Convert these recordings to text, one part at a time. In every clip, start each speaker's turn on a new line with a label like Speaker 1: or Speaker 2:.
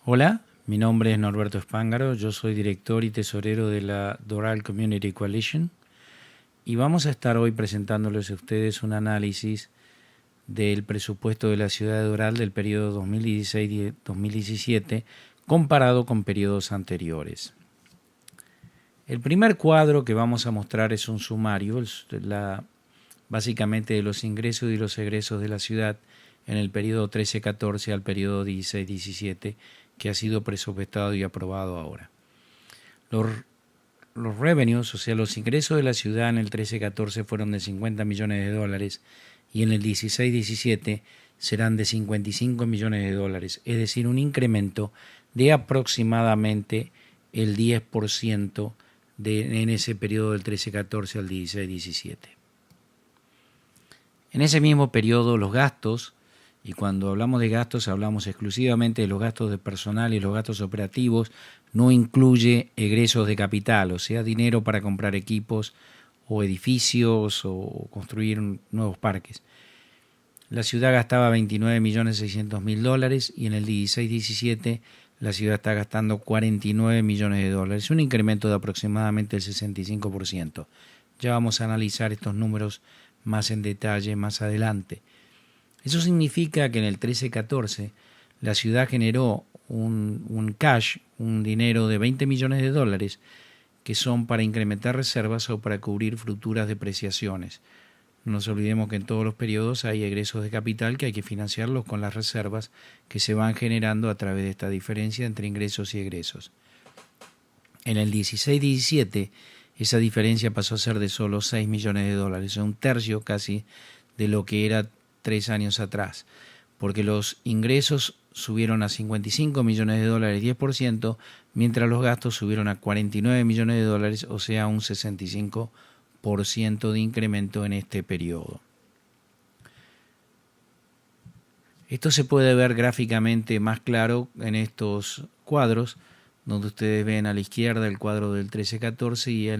Speaker 1: Hola, mi nombre es Norberto Espángaro, yo soy director y tesorero de la Doral Community Coalition y vamos a estar hoy presentándoles a ustedes un análisis del presupuesto de la ciudad de Doral del periodo 2016-2017 comparado con periodos anteriores. El primer cuadro que vamos a mostrar es un sumario, básicamente de los ingresos y los egresos de la ciudad en el periodo 13-14 al periodo 16-17, que ha sido presupuestado y aprobado ahora. Los revenues, o sea, los ingresos de la ciudad en el 13-14 fueron de 50 millones de dólares y en el 16-17 serán de 55 millones de dólares, es decir, un incremento de aproximadamente el 10% en ese periodo del 13-14 al 16-17. En ese mismo periodo los gastos, y cuando hablamos de gastos hablamos exclusivamente de los gastos de personal y los gastos operativos, no incluye egresos de capital, o sea, dinero para comprar equipos o edificios o construir nuevos parques. La ciudad gastaba 29.600.000 dólares y en el 16-17 la ciudad está gastando 49 millones de dólares, un incremento de aproximadamente el 65%. Ya vamos a analizar estos números más en detalle más adelante. Eso significa que en el 13-14 la ciudad generó un cash, un dinero de 20 millones de dólares que son para incrementar reservas o para cubrir futuras depreciaciones. No nos olvidemos que en todos los periodos hay egresos de capital que hay que financiarlos con las reservas que se van generando a través de esta diferencia entre ingresos y egresos. En el 16-17 esa diferencia pasó a ser de solo 6 millones de dólares, un tercio casi de lo que era 3 años atrás, porque los ingresos subieron a 55 millones de dólares, 10%, mientras los gastos subieron a 49 millones de dólares, o sea, un 65% de incremento en este periodo. Esto se puede ver gráficamente más claro en estos cuadros, donde ustedes ven a la izquierda el cuadro del 13-14 y a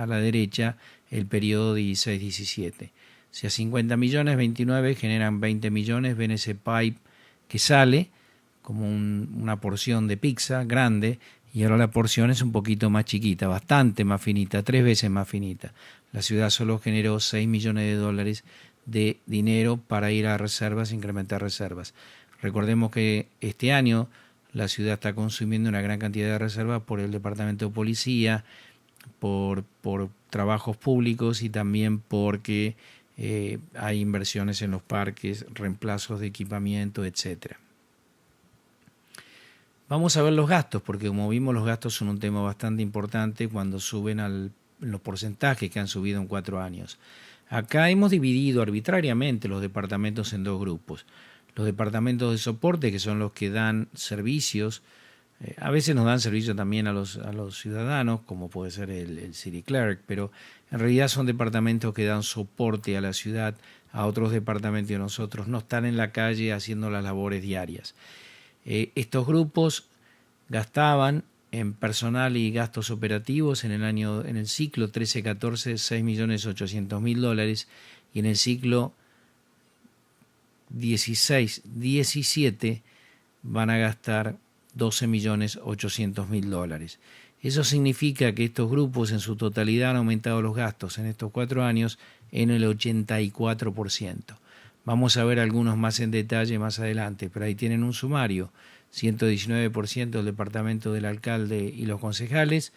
Speaker 1: la derecha el periodo 16-17. Si a 50 millones, 29 generan 20 millones, ven ese pipe que sale como una porción de pizza grande y ahora la porción es un poquito más chiquita, bastante más finita, 3 veces más finita. La ciudad solo generó 6 millones de dólares de dinero para ir a reservas, incrementar reservas. Recordemos que este año la ciudad está consumiendo una gran cantidad de reservas por el departamento de policía, por trabajos públicos y también porque hay inversiones en los parques, reemplazos de equipamiento, etc. Vamos a ver los gastos, porque como vimos los gastos son un tema bastante importante cuando suben los porcentajes que han subido en 4 años. Acá hemos dividido arbitrariamente los departamentos en dos grupos. Los departamentos de soporte, que son los que dan servicios, a veces nos dan servicio también a los ciudadanos, como puede ser el City Clerk, pero en realidad son departamentos que dan soporte a la ciudad, a otros departamentos y nosotros no están en la calle haciendo las labores diarias. Estos grupos gastaban en personal y gastos operativos en el ciclo 13-14 6.800.000 dólares y en el ciclo 16-17 van a gastar 12.800.000 dólares. Eso significa que estos grupos en su totalidad han aumentado los gastos en estos 4 años en el 84%. Vamos a ver algunos más en detalle más adelante, pero ahí tienen un sumario. 119% el departamento del alcalde y los concejales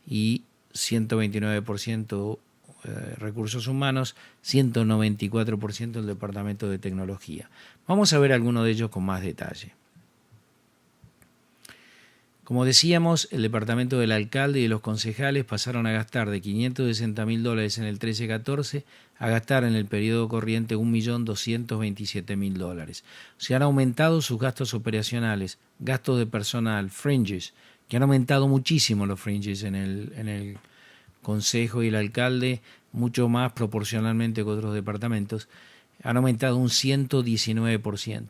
Speaker 1: y 129% recursos humanos, 194% el departamento de tecnología. Vamos a ver algunos de ellos con más detalle. Como decíamos, el departamento del alcalde y de los concejales pasaron a gastar de 560.000 dólares en el 13-14 a gastar en el periodo corriente 1.227.000 dólares. Se han aumentado sus gastos operacionales, gastos de personal, fringes, que han aumentado muchísimo los fringes en el consejo y el alcalde, mucho más proporcionalmente que otros departamentos, han aumentado un 119%.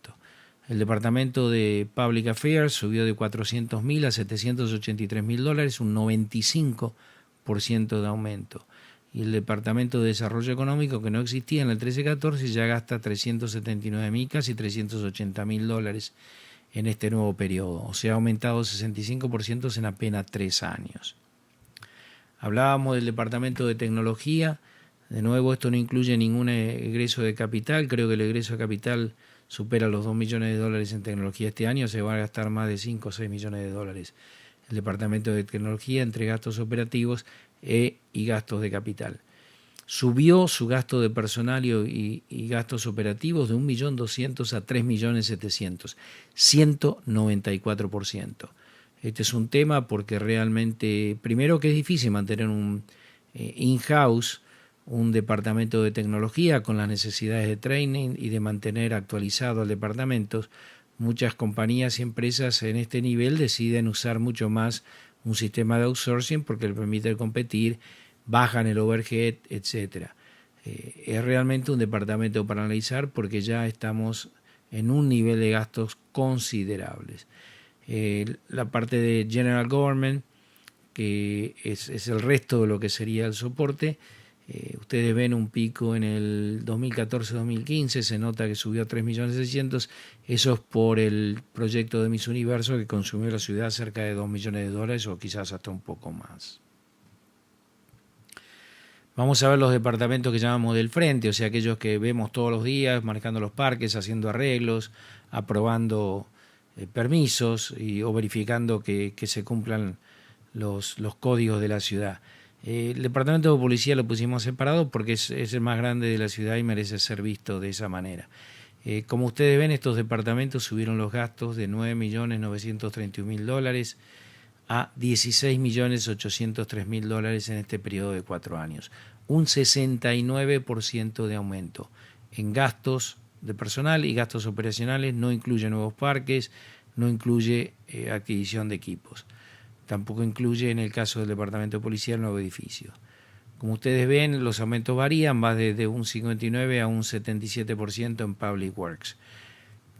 Speaker 1: El departamento de Public Affairs subió de 400.000 a 783.000 dólares, un 95% de aumento. Y el departamento de Desarrollo Económico, que no existía en el 13-14, ya gasta 379.000, casi 380.000 dólares en este nuevo periodo, o sea, ha aumentado 65% en apenas 3 años. Hablábamos del Departamento de Tecnología. De nuevo, esto no incluye ningún egreso de capital. Creo que el egreso de capital supera los 2 millones de dólares en tecnología este año. Se va a gastar más de 5 o 6 millones de dólares el Departamento de Tecnología entre gastos operativos y gastos de capital. Subió su gasto de personal y gastos operativos de 1.200.000 a 3.700.000, 194%. Este es un tema porque realmente, primero que es difícil mantener un in-house, un departamento de tecnología con las necesidades de training y de mantener actualizado al departamento. Muchas compañías y empresas en este nivel deciden usar mucho más un sistema de outsourcing porque le permite competir, bajan el overhead, etc. Es realmente un departamento para analizar porque ya estamos en un nivel de gastos considerables. La parte de General Government, que es el resto de lo que sería el soporte, ustedes ven un pico en el 2014-2015, se nota que subió a 3.600.000, eso es por el proyecto de Miss Universo que consumió la ciudad cerca de 2 millones de dólares o quizás hasta un poco más. Vamos a ver los departamentos que llamamos del frente, o sea, aquellos que vemos todos los días, marcando los parques, haciendo arreglos, aprobando permisos o verificando que se cumplan los códigos de la ciudad. El departamento de policía lo pusimos separado porque es el más grande de la ciudad y merece ser visto de esa manera. Como ustedes ven, estos departamentos subieron los gastos de 9.931.000 dólares a 16.803.000 dólares en este periodo de 4 años. Un 69% de aumento en gastos de personal y gastos operacionales. No incluye nuevos parques, no incluye adquisición de equipos. Tampoco incluye, en el caso del departamento de policía, el nuevo edificio. Como ustedes ven, los aumentos varían, va desde un 59% a un 77% en Public Works.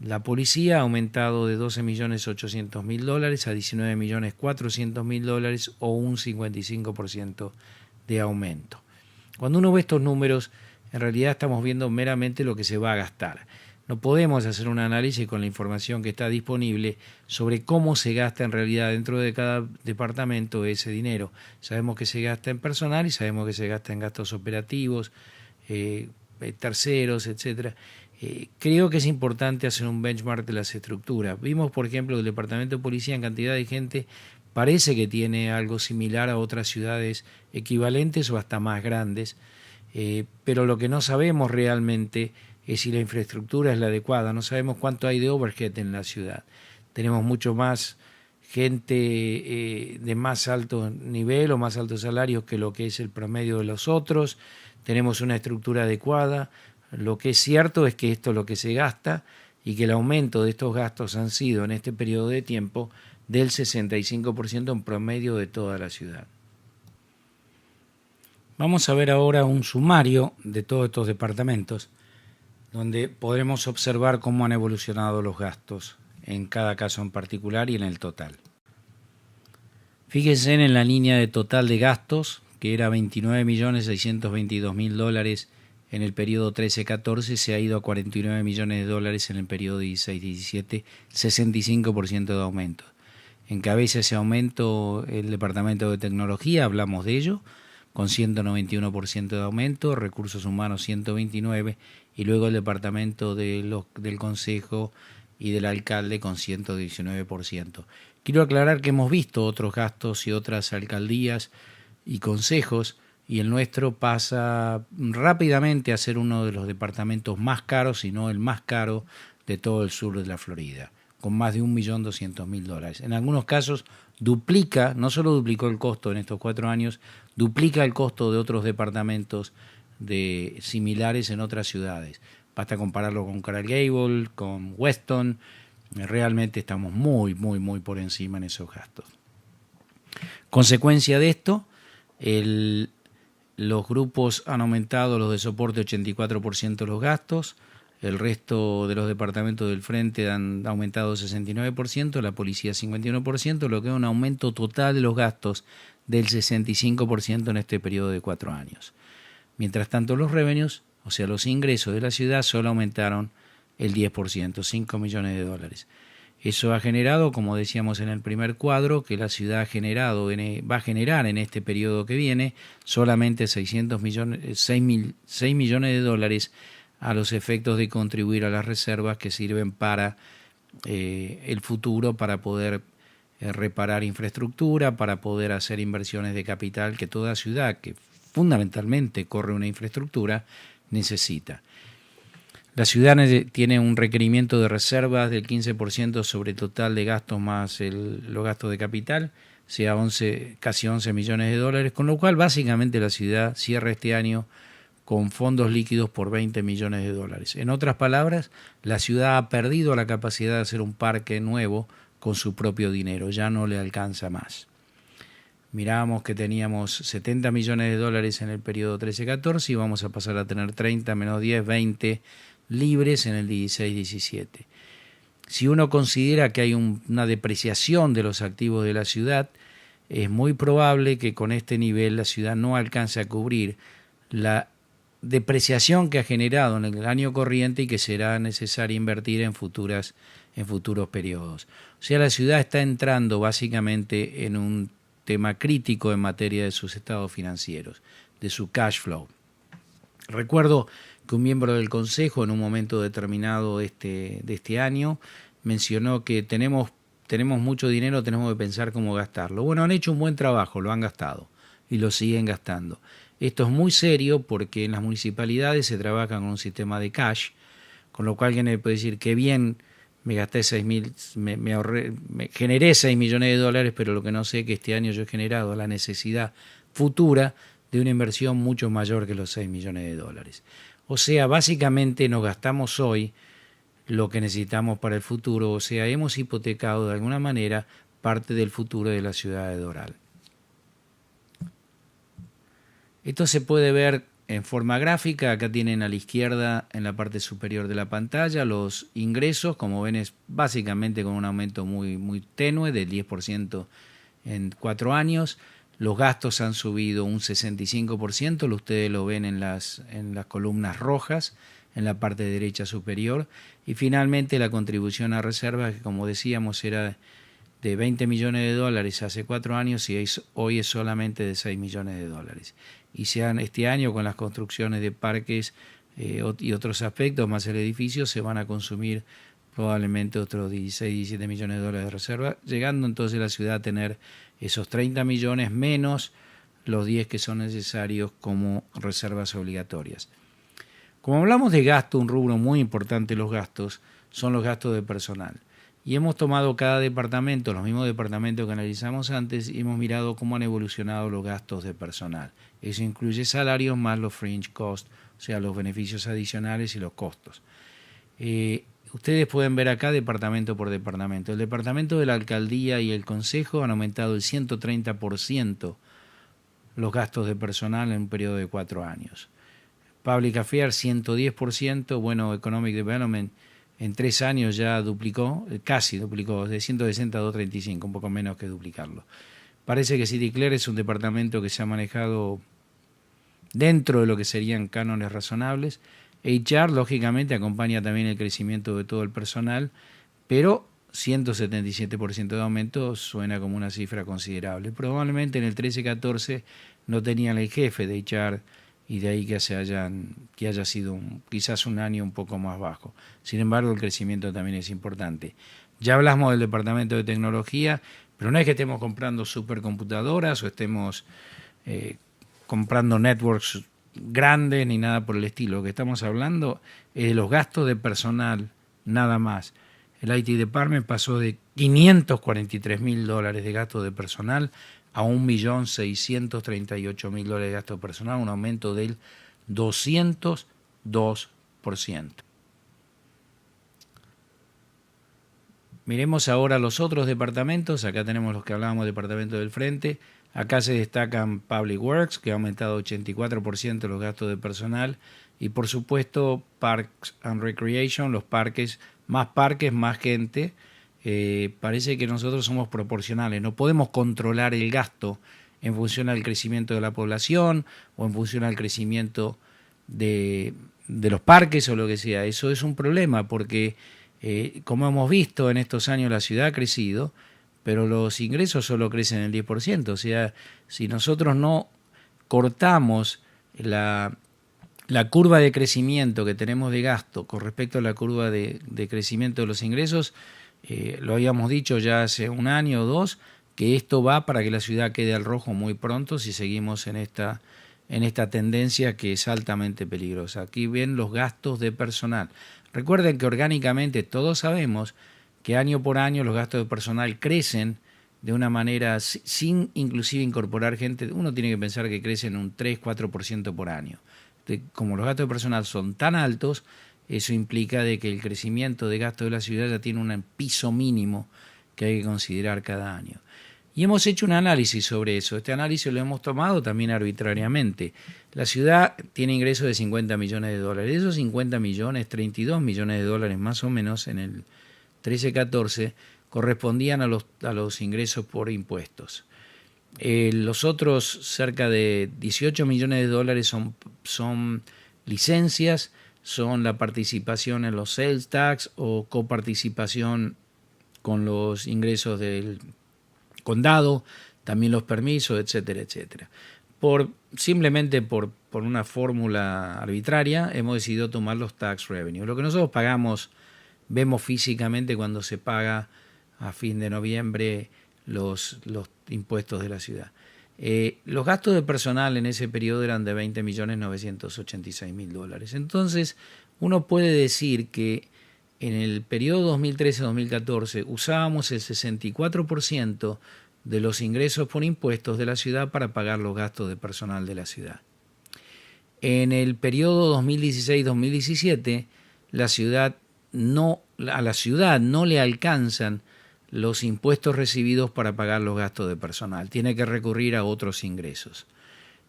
Speaker 1: La policía ha aumentado de 12.800.000 dólares a 19.400.000 dólares o un 55% de aumento. Cuando uno ve estos números, en realidad estamos viendo meramente lo que se va a gastar. No podemos hacer un análisis con la información que está disponible sobre cómo se gasta en realidad dentro de cada departamento ese dinero. Sabemos que se gasta en personal y sabemos que se gasta en gastos operativos, terceros, etcétera. Creo que es importante hacer un benchmark de las estructuras. Vimos, por ejemplo, el departamento de policía en cantidad de gente parece que tiene algo similar a otras ciudades equivalentes o hasta más grandes, pero lo que no sabemos realmente es si la infraestructura es la adecuada. No sabemos cuánto hay de overhead en la ciudad. Tenemos mucho más gente de más alto nivel o más altos salarios que lo que es el promedio de los otros. Tenemos una estructura adecuada. Lo que es cierto es que esto es lo que se gasta y que el aumento de estos gastos han sido en este periodo de tiempo del 65% en promedio de toda la ciudad. Vamos a ver ahora un sumario de todos estos departamentos, donde podremos observar cómo han evolucionado los gastos en cada caso en particular y en el total. Fíjense en la línea de total de gastos, que era 29.622.000 dólares en el periodo 13-14, se ha ido a 49 millones de dólares en el periodo 16-17, 65% de aumento. Encabeza ese aumento el Departamento de Tecnología, hablamos de ello, con 191% de aumento, Recursos Humanos 129%, y luego el Departamento del Consejo y del Alcalde con 119%. Quiero aclarar que hemos visto otros gastos y otras alcaldías y consejos, y el nuestro pasa rápidamente a ser uno de los departamentos más caros, si no el más caro de todo el sur de la Florida, con más de 1.200.000 dólares. En algunos casos duplica, no solo duplicó el costo en estos 4 años, duplica el costo de otros departamentos similares en otras ciudades. Basta compararlo con Coral Gables, con Weston. Realmente estamos muy por encima en esos gastos. Consecuencia de esto, los grupos han aumentado, los de soporte 84% los gastos, el resto de los departamentos del frente han aumentado 69%, la policía 51%, lo que es un aumento total de los gastos del 65% en este periodo de 4 años. Mientras tanto, los revenues, o sea, los ingresos de la ciudad, solo aumentaron el 10%, 5 millones de dólares. Eso ha generado, como decíamos en el primer cuadro, que la ciudad va a generar en este periodo que viene solamente 6 millones de dólares a los efectos de contribuir a las reservas que sirven para el futuro, para poder reparar infraestructura, para poder hacer inversiones de capital que toda ciudad, que fundamentalmente corre una infraestructura, necesita. La ciudad tiene un requerimiento de reservas del 15% sobre el total de gastos más los gastos de capital, sea casi 11 millones de dólares, con lo cual básicamente la ciudad cierra este año con fondos líquidos por 20 millones de dólares. En otras palabras, la ciudad ha perdido la capacidad de hacer un parque nuevo con su propio dinero, ya no le alcanza más. Mirábamos que teníamos 70 millones de dólares en el periodo 13-14 y vamos a pasar a tener 30 menos 10, 20 libres en el 16-17. Si uno considera que hay una depreciación de los activos de la ciudad, es muy probable que con este nivel la ciudad no alcance a cubrir la depreciación que ha generado en el año corriente y que será necesario invertir en futuros periodos. O sea, la ciudad está entrando básicamente en un tema crítico en materia de sus estados financieros, de su cash flow. Recuerdo que un miembro del Consejo en un momento determinado de este año mencionó que tenemos mucho dinero, tenemos que pensar cómo gastarlo. Bueno, han hecho un buen trabajo, lo han gastado y lo siguen gastando. Esto es muy serio porque en las municipalidades se trabaja con un sistema de cash, con lo cual alguien puede decir que bien me gasté me generé 6 millones de dólares, pero lo que no sé es que este año yo he generado la necesidad futura de una inversión mucho mayor que los 6 millones de dólares. O sea, básicamente nos gastamos hoy lo que necesitamos para el futuro, o sea, hemos hipotecado de alguna manera parte del futuro de la ciudad de Doral. Esto se puede ver en forma gráfica. Acá tienen a la izquierda, en la parte superior de la pantalla, los ingresos. Como ven, es básicamente con un aumento muy tenue del 10% en 4 años. Los gastos han subido un 65%, ustedes lo ven en las columnas rojas, en la parte derecha superior. Y finalmente la contribución a reservas, que como decíamos era de 20 millones de dólares hace 4 años y hoy es solamente de 6 millones de dólares. Y este año con las construcciones de parques y otros aspectos, más el edificio, se van a consumir probablemente otros 16, 17 millones de dólares de reserva, llegando entonces la ciudad a tener esos 30 millones menos los 10 que son necesarios como reservas obligatorias. Como hablamos de gasto, un rubro muy importante de los gastos son los gastos de personal. Y hemos tomado cada departamento, los mismos departamentos que analizamos antes, y hemos mirado cómo han evolucionado los gastos de personal. Eso incluye salarios más los fringe costs, o sea, los beneficios adicionales y los costos. Ustedes pueden ver acá departamento por departamento. El departamento de la alcaldía y el consejo han aumentado el 130% los gastos de personal en un periodo de 4 años. Public Affairs 110%, bueno, Economic Development en 3 años ya duplicó, casi duplicó, de 160 a 235, un poco menos que duplicarlo. Parece que City Clerk es un departamento que se ha manejado dentro de lo que serían cánones razonables. HR, lógicamente, acompaña también el crecimiento de todo el personal, pero 177% de aumento suena como una cifra considerable. Probablemente en el 13-14 no tenían el jefe de HR y de ahí que haya sido quizás un año un poco más bajo. Sin embargo, el crecimiento también es importante. Ya hablamos del departamento de tecnología, pero no es que estemos comprando supercomputadoras o estemos comprando networks grandes ni nada por el estilo. Lo que estamos hablando es de los gastos de personal, nada más. El IT Department pasó de $543,000 de gastos de personal a $1.638.000 de gasto personal, un aumento del 202%. Miremos ahora los otros departamentos. Acá tenemos los que hablábamos, departamento del frente. Acá se destacan Public Works, que ha aumentado 84% los gastos de personal. Y por supuesto Parks and Recreation, los parques, más gente. Parece que nosotros somos proporcionales, no podemos controlar el gasto en función al crecimiento de la población o en función al crecimiento de los parques o lo que sea. Eso es un problema porque Como hemos visto en estos años, la ciudad ha crecido, pero los ingresos solo crecen el 10%. O sea, si nosotros no cortamos la curva de crecimiento que tenemos de gasto con respecto a la curva de crecimiento de los ingresos, lo habíamos dicho ya hace un año o dos, que esto va para que la ciudad quede al rojo muy pronto si seguimos en esta tendencia que es altamente peligrosa. Aquí ven los gastos de personal. Recuerden que orgánicamente todos sabemos que año por año los gastos de personal crecen de una manera sin inclusive incorporar gente. Uno tiene que pensar que crecen un 3-4% por año. Como los gastos de personal son tan altos, eso implica de que el crecimiento de gastos de la ciudad ya tiene un piso mínimo que hay que considerar cada año. Y hemos hecho un análisis sobre eso. Este análisis lo hemos tomado también arbitrariamente. La ciudad tiene ingresos de 50 millones de dólares. De esos 50 millones, 32 millones de dólares más o menos en el 13-14 correspondían a los ingresos por impuestos. Los otros cerca de 18 millones de dólares son licencias, son la participación en los sales tax o coparticipación con los ingresos del condado, también los permisos, etcétera, etcétera. Simplemente por una fórmula arbitraria hemos decidido tomar los tax revenue. Lo que nosotros pagamos, vemos físicamente cuando se paga a fin de noviembre los impuestos de la ciudad. Los gastos de personal en ese periodo eran de 20.986.000 dólares. Entonces, uno puede decir que en el periodo 2013-2014 usábamos el 64% de los ingresos por impuestos de la ciudad para pagar los gastos de personal de la ciudad. En el periodo 2016-2017, a la ciudad no le alcanzan los impuestos recibidos para pagar los gastos de personal. Tiene que recurrir a otros ingresos.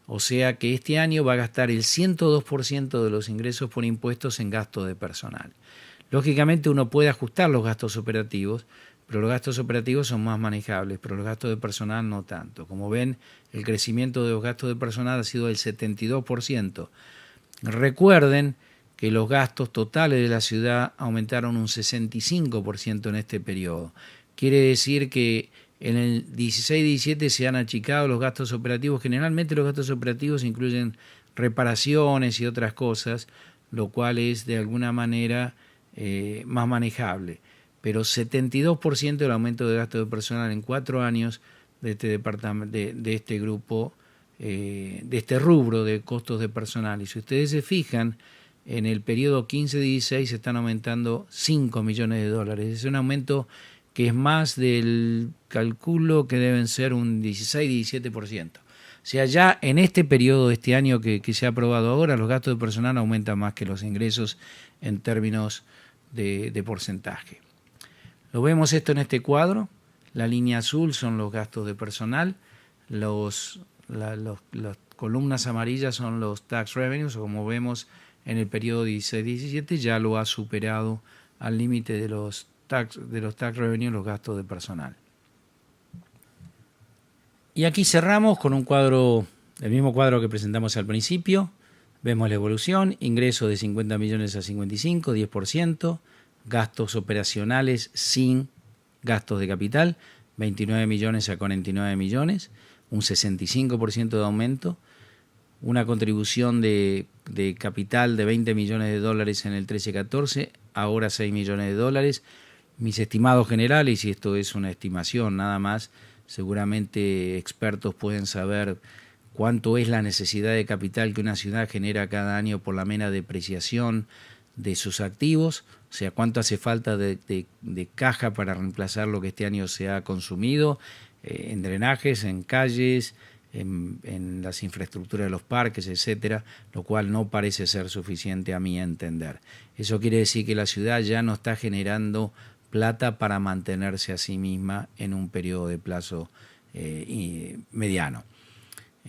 Speaker 1: O sea que este año va a gastar el 102% de los ingresos por impuestos en gastos de personal. Lógicamente uno puede ajustar los gastos operativos, pero los gastos operativos son más manejables, pero los gastos de personal no tanto. Como ven, el crecimiento de los gastos de personal ha sido del 72%. Recuerden que los gastos totales de la ciudad aumentaron un 65% en este periodo. Quiere decir que en el 16-17 se han achicado los gastos operativos. Generalmente los gastos operativos incluyen reparaciones y otras cosas, lo cual es de alguna manera más manejable. Pero 72% del aumento de gasto de personal en 4 años de este departamento, de este grupo, de este rubro de costos de personal. Y si ustedes se fijan, en el periodo 15-16 se están aumentando 5 millones de dólares. Es un aumento que es más del cálculo que deben ser un 16-17%. O sea, ya en este periodo de este año que se ha aprobado ahora, los gastos de personal aumentan más que los ingresos en términos de porcentaje. Lo vemos esto en este cuadro. La línea azul son los gastos de personal. Las columnas amarillas son los tax revenues, o como vemos en el periodo 16-17 ya lo ha superado al límite de los tax revenues, los gastos de personal. Y aquí cerramos con un cuadro, el mismo cuadro que presentamos al principio. Vemos la evolución, ingresos de 50 millones a 55, 10%, gastos operacionales sin gastos de capital, 29 millones a 49 millones, un 65% de aumento, una contribución de capital de 20 millones de dólares en el 13-14, ahora 6 millones de dólares. Mis estimados generales, y esto es una estimación nada más, seguramente expertos pueden saber cuánto es la necesidad de capital que una ciudad genera cada año por la mera depreciación de sus activos, o sea, cuánto hace falta de caja para reemplazar lo que este año se ha consumido en drenajes, en calles, en las infraestructuras de los parques, etcétera, lo cual no parece ser suficiente a mi entender. Eso quiere decir que la ciudad ya no está generando plata para mantenerse a sí misma en un periodo de plazo mediano.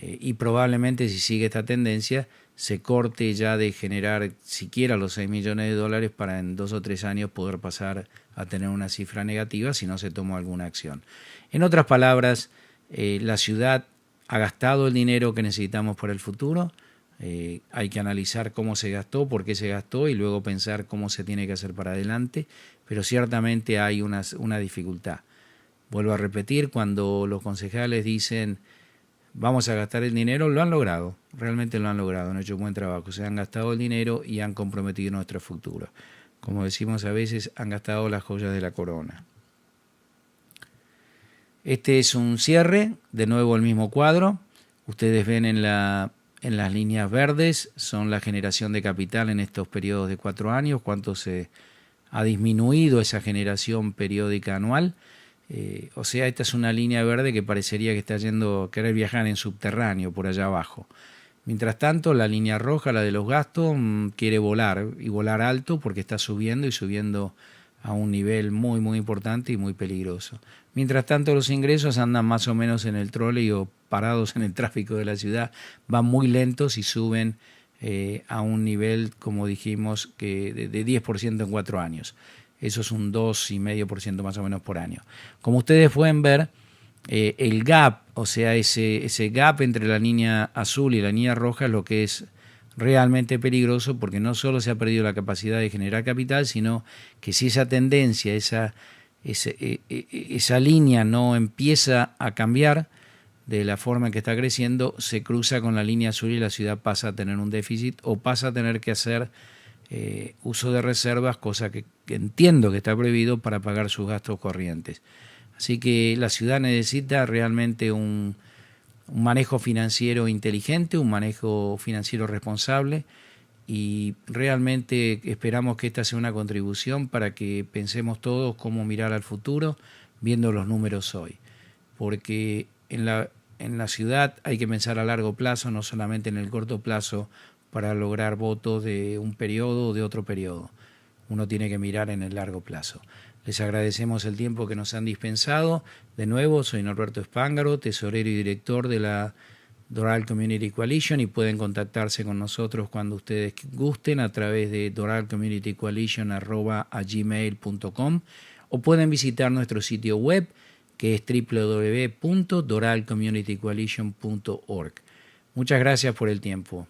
Speaker 1: Y probablemente si sigue esta tendencia se corte ya de generar siquiera los 6 millones de dólares para en 2 o 3 años poder pasar a tener una cifra negativa si no se toma alguna acción. En otras palabras, la ciudad ha gastado el dinero que necesitamos para el futuro, Hay que analizar cómo se gastó, por qué se gastó y luego pensar cómo se tiene que hacer para adelante, pero ciertamente hay una dificultad. Vuelvo a repetir, cuando los concejales dicen vamos a gastar el dinero, lo han logrado, realmente lo han logrado, han hecho un buen trabajo, se han gastado el dinero y han comprometido nuestro futuro. Como decimos a veces, han gastado las joyas de la corona. Este es un cierre, de nuevo el mismo cuadro. Ustedes ven en las líneas verdes, son la generación de capital en estos periodos de 4 años, cuánto se ha disminuido esa generación periódica anual. O sea, esta es una línea verde que parecería que está yendo a querer viajar en subterráneo por allá abajo. Mientras tanto, la línea roja, la de los gastos, quiere volar y volar alto porque está subiendo y subiendo a un nivel muy, muy importante y muy peligroso. Mientras tanto, los ingresos andan más o menos en el trole o parados en el tráfico de la ciudad, van muy lentos y suben a un nivel, como dijimos, que de 10% en 4 años. Eso es un 2,5% más o menos por año. Como ustedes pueden ver, el gap, o sea, ese gap entre la línea azul y la línea roja es lo que es realmente peligroso, porque no solo se ha perdido la capacidad de generar capital, sino que si esa tendencia, esa línea no empieza a cambiar de la forma en que está creciendo, se cruza con la línea azul y la ciudad pasa a tener un déficit o pasa a tener que hacer uso de reservas, cosa que entiendo que está prohibido para pagar sus gastos corrientes. Así que la ciudad necesita realmente un manejo financiero inteligente, un manejo financiero responsable, y realmente esperamos que esta sea una contribución para que pensemos todos cómo mirar al futuro viendo los números hoy. Porque en la ciudad hay que pensar a largo plazo, no solamente en el corto plazo, para lograr votos de un periodo o de otro periodo. Uno tiene que mirar en el largo plazo. Les agradecemos el tiempo que nos han dispensado. De nuevo, soy Norberto Espángaro, tesorero y director de la Doral Community Coalition, y pueden contactarse con nosotros cuando ustedes gusten a través de doralcommunitycoalition@gmail.com, o pueden visitar nuestro sitio web, que es www.doralcommunitycoalition.org. Muchas gracias por el tiempo.